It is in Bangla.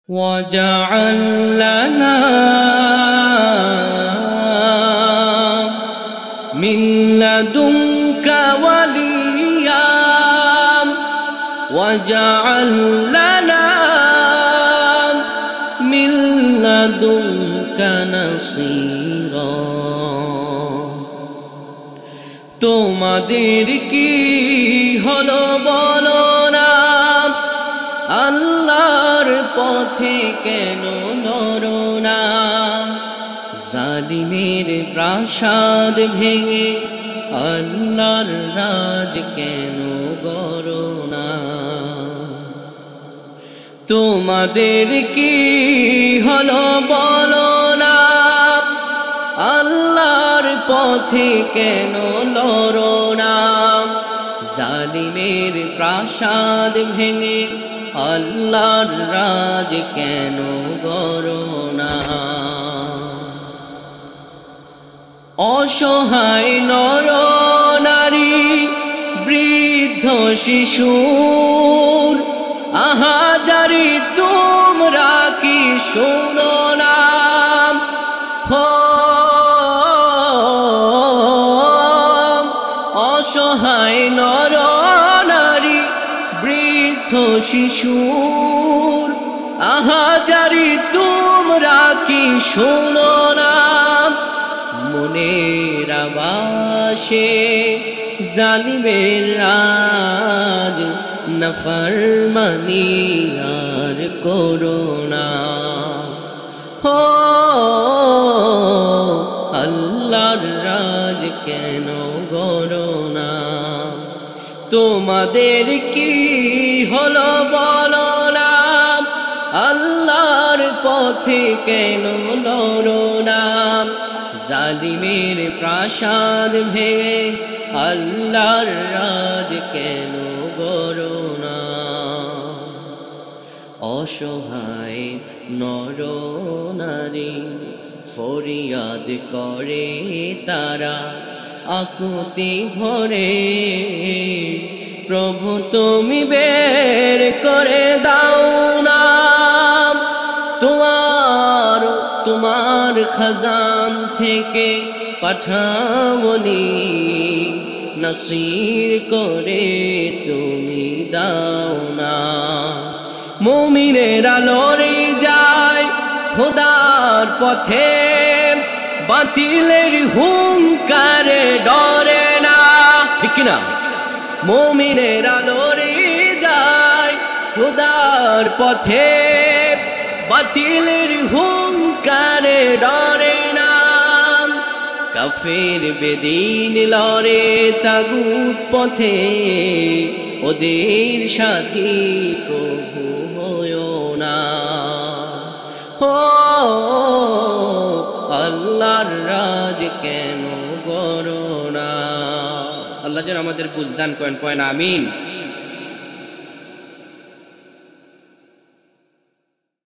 وجعل لنا من لدنك وليا وجعل لنا من لدنك نصيرا তোমাদের কি হলো বলো না আল্লাহর পথে কেন নড়ো না জালিমের প্রাসাদ ভেঙে আল্লাহর রাজ কেন গড়ো না তোমাদের কি হলো বলো না আল্লাহর পথে কেন লড়ো না জালিমের প্রাসাদ ভেঙে আল্লাহর রাজ কেন গড়ো না অসহায় নর নারী বৃদ্ধ শিশুর আহাজারি তোমরা কি শোনো না অসহায় নর নারী বৃদ্ধ শিশুর আহাজারি তোমরা কি শোনো না মনের আবাসে জালিমের রাজ নাফরমানি আর করো না আল্লাহর রাজ কেন গড়ো না তোমাদের কি হলো বলো না আল্লাহর পথে কেন লড়ো না জালিমের প্রাসাদ ভেঙে আল্লাহর রাজ কেন গড়ো না অসহায় নর নারী ফরিয়াদ করে তারা আকুতি ভরে প্রভু তুমি বের করে দাও না তোমার খাজান থেকে পাঠাওনি নসির করে তুমি দাও না মুমিনেরা লড়ে যায় খোদার পথে বাতিলের হুঙ্কারে ডরে না ঠিক না মুমিনেরা লড়ে যায় খোদার পথে বাতিলের হুঙ্কারে ডরে না কাফের বেদিন লড়ে তাগুত পথে ওদের সাথী প্রভু হয়ো না আল্লাহর রাজ কেন গড়ো না আল্লাহ যেন আমাদের বুঝদান করেন আমিন।